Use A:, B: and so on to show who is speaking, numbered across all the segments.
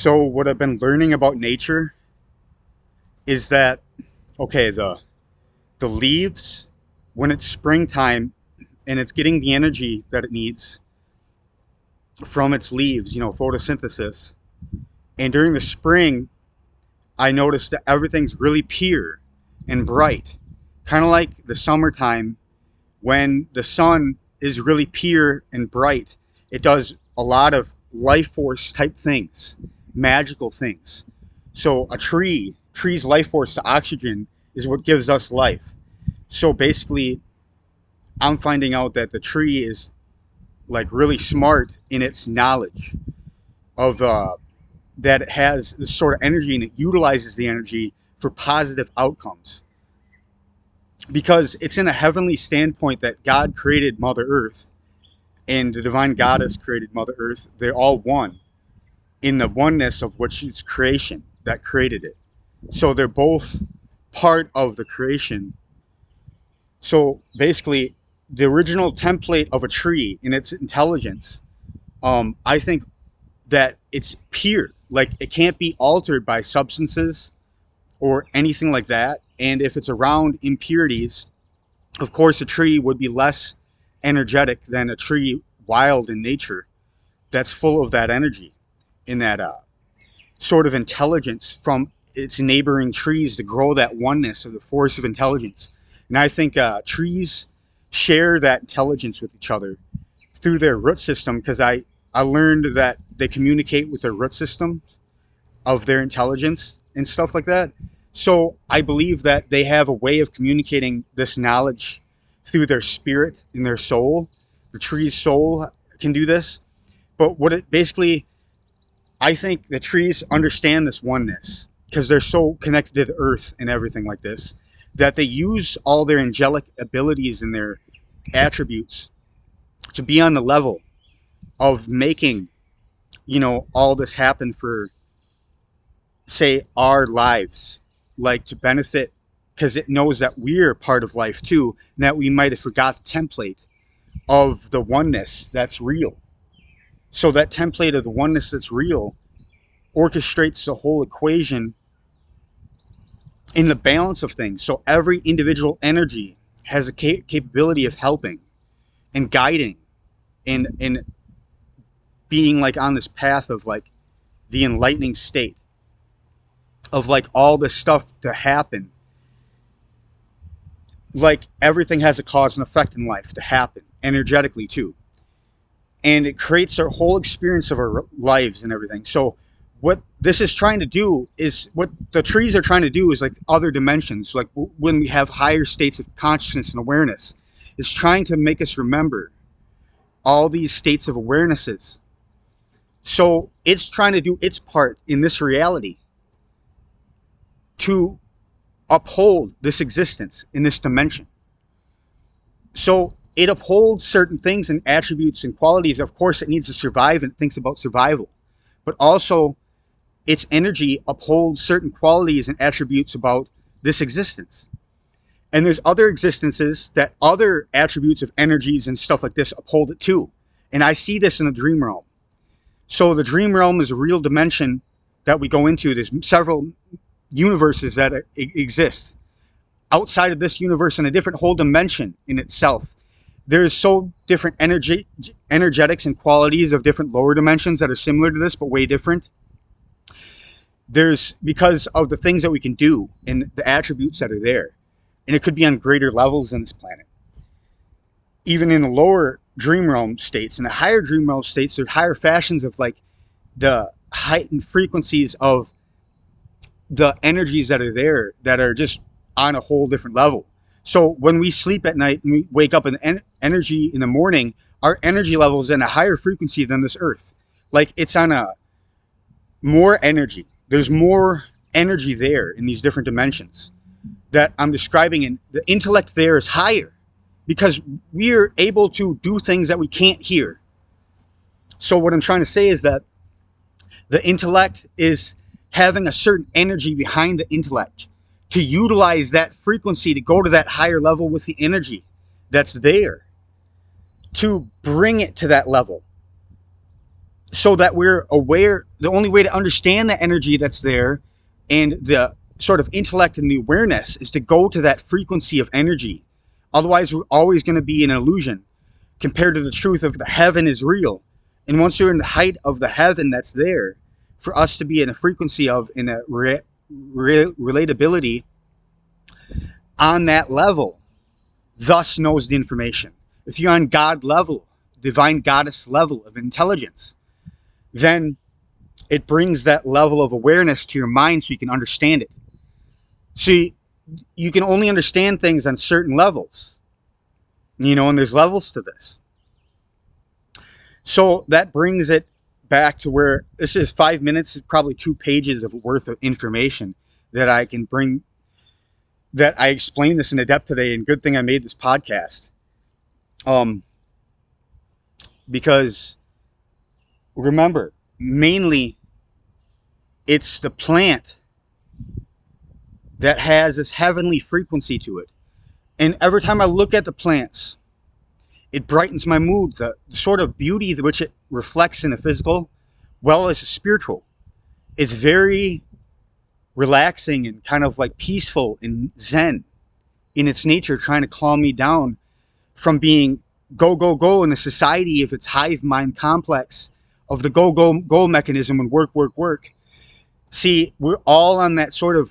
A: So what I've been learning about nature is that okay, the leaves when it's springtime and it's getting the energy that it needs from its leaves, photosynthesis. And during the spring, I noticed that everything's really pure and bright. Kind of like the summertime when the sun is really pure and bright. It does a lot of life force type things, magical things. So tree's life force, the oxygen, is what gives us life. So basically, I'm finding out that the tree is like really smart in its knowledge of that it has this sort of energy and it utilizes the energy for positive outcomes because it's in a heavenly standpoint that God created Mother Earth and the divine goddess created Mother Earth. They're all one in the oneness of which is creation that created it. So they're both part of the creation. So basically, the original template of a tree in its intelligence, I think that it's pure. Like it can't be altered by substances or anything like that. And if it's around impurities, of course, a tree would be less energetic than a tree wild in nature that's full of that energy in that sort of intelligence from its neighboring trees to grow that oneness of the force of intelligence. And I think trees share that intelligence with each other through their root system because I learned that they communicate with their root system of their intelligence and stuff like that. So I believe that they have a way of communicating this knowledge through their spirit and their soul. The tree's soul can do this. But what it basically, I think the trees understand this oneness because they're so connected to the earth and everything like this that they use all their angelic abilities and their attributes to be on the level of making, all this happen for, say, our lives, like to benefit because it knows that we're part of life too, and that we might have forgot the template of the oneness that's real. So that template of the oneness that's real orchestrates the whole equation in the balance of things. So every individual energy has a capability of helping and guiding and being like on this path of like the enlightening state of like all this stuff to happen. Like everything has a cause and effect in life to happen energetically too. And it creates our whole experience of our lives and everything. So what this is trying to do is what the trees are trying to do is like other dimensions, like when we have higher states of consciousness and awareness, is trying to make us remember all these states of awarenesses. So it's trying to do its part in this reality to uphold this existence in this dimension. So it upholds certain things and attributes and qualities. Of course, it needs to survive and it thinks about survival. But also, its energy upholds certain qualities and attributes about this existence. And there's other existences that other attributes of energies and stuff like this uphold it too. And I see this in the dream realm. So the dream realm is a real dimension that we go into. There's several universes that exist outside of this universe in a different whole dimension in itself. There's so different energetics and qualities of different lower dimensions that are similar to this but way different. There's because of the things that we can do and the attributes that are there, and it could be on greater levels in this planet. Even in the lower dream realm states, in the higher dream realm states, there's higher fashions of like the heightened frequencies of the energies that are there that are just on a whole different level. So when we sleep at night and we wake up in energy in the morning, our energy level is in a higher frequency than this earth. Like it's on a more energy. There's more energy there in these different dimensions that I'm describing, and the intellect there is higher because we're able to do things that we can't hear. So what I'm trying to say is that the intellect is having a certain energy behind the intellect to utilize that frequency to go to that higher level with the energy that's there to bring it to that level. so that we're aware. The only way to understand the energy that's there and the sort of intellect and the awareness is to go to that frequency of energy. Otherwise, we're always going to be an illusion compared to the truth of the heaven is real. And once you're in the height of the heaven that's there, for us to be in a frequency of, in a relatability on that level, thus knows the information. If you're on God level, divine goddess level of intelligence, then it brings that level of awareness to your mind so you can understand it. See, you can only understand things on certain levels, and there's levels to this. So that brings it back to where this is 5 minutes, probably 2 pages of worth of information that I can bring, that I explained this in depth today, and good thing I made this podcast. Because remember, mainly it's the plant that has this heavenly frequency to it. And every time I look at the plants, it brightens my mood. The sort of beauty which it reflects in the physical, well as the spiritual, is very relaxing and kind of like peaceful and zen in its nature, trying to calm me down from being go in the society of its hive mind complex of the go mechanism and work. See, we're all on that sort of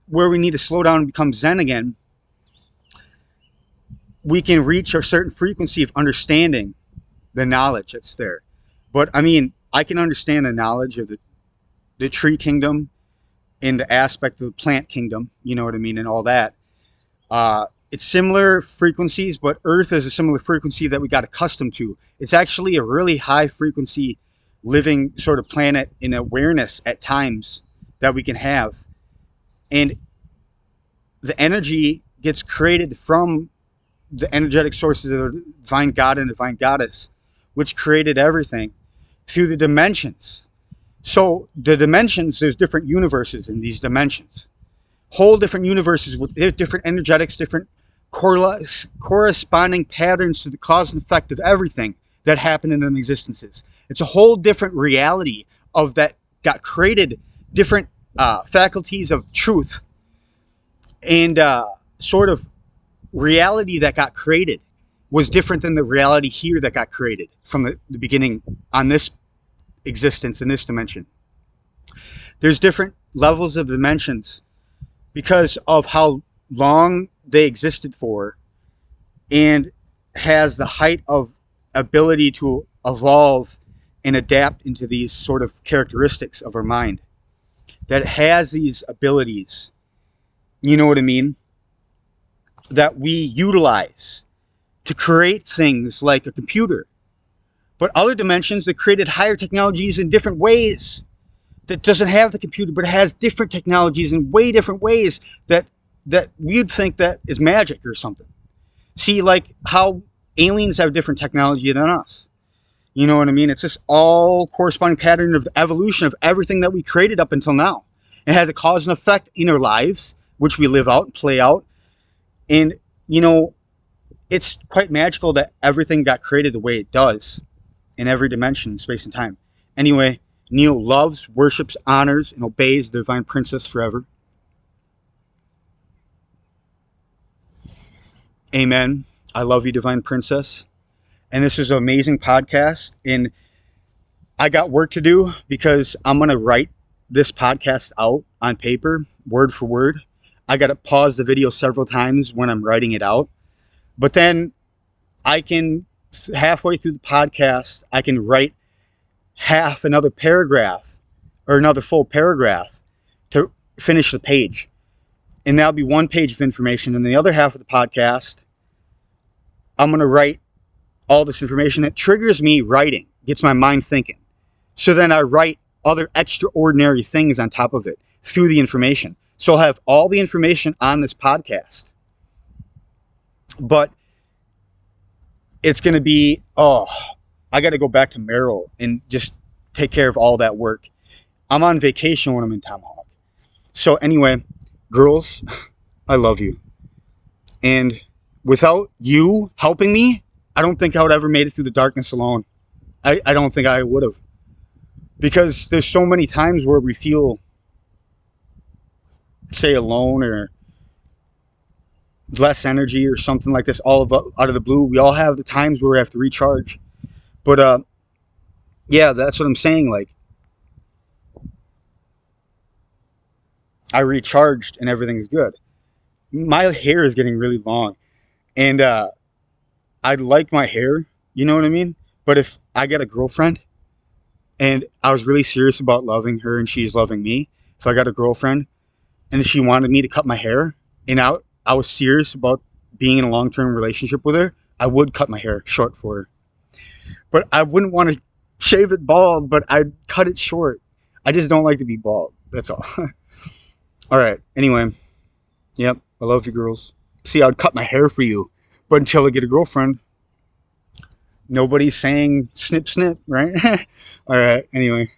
A: where we need to slow down and become zen again. We can reach a certain frequency of understanding the knowledge that's there. But I mean, I can understand the knowledge of the tree kingdom and the aspect of the plant kingdom, you know what I mean, and all that. It's similar frequencies, but Earth is a similar frequency that we got accustomed to. It's actually a really high frequency living sort of planet in awareness at times that we can have. And the energy gets created from the energetic sources of the divine God and divine goddess, which created everything through the dimensions. So the dimensions, there's different universes in these dimensions. Whole different universes with different energetics, different corresponding patterns to the cause and effect of everything that happened in them existences. It's a whole different reality of that got created, different faculties of truth and sort of reality that got created was different than the reality here that got created from the beginning on this existence in this dimension. There's different levels of dimensions because of how long they existed for, and has the height of ability to evolve and adapt into these sort of characteristics of our mind that has these abilities, you know what I mean, that we utilize to create things like a computer. But other dimensions that created higher technologies in different ways that doesn't have the computer, but it has different technologies in way different ways that we'd think that is magic or something. See, like how aliens have different technology than us. You know what I mean? It's just all corresponding pattern of the evolution of everything that we created up until now. It had a cause and effect in our lives, which we live out and play out. And, it's quite magical that everything got created the way it does in every dimension, space and time. Anyway, Neil loves, worships, honors, and obeys the Divine Princess forever. Amen. I love you, Divine Princess. And this is an amazing podcast. And I got work to do because I'm going to write this podcast out on paper, word for word. I got to pause the video several times when I'm writing it out. But then I can, halfway through the podcast, I can write half another paragraph or another full paragraph to finish the page. And that'll be one page of information. And the other half of the podcast, I'm going to write all this information that triggers me writing, gets my mind thinking. So then I write other extraordinary things on top of it through the information. So I'll have all the information on this podcast. But it's going to be, I got to go back to Merrill and just take care of all that work. I'm on vacation when I'm in Tomahawk. So anyway, girls, I love you. And without you helping me, I don't think I would ever made it through the darkness alone. I don't think I would have. Because there's so many times where we feel, say, alone or less energy or something like this, all of out of the blue. We all have the times where we have to recharge. But yeah, that's what I'm saying. Like, I recharged and everything's good. My hair is getting really long, and I like my hair. You know what I mean? But if I get a girlfriend and I was really serious about loving her and she's loving me, if I got a girlfriend and she wanted me to cut my hair and I was serious about being in a long term relationship with her, I would cut my hair short for her. But I wouldn't want to shave it bald, but I'd cut it short. I just don't like to be bald. That's all. All right. Anyway, yep. I love you girls. See, I'd cut my hair for you, but until I get a girlfriend, nobody's saying snip snip, right? All right. Anyway.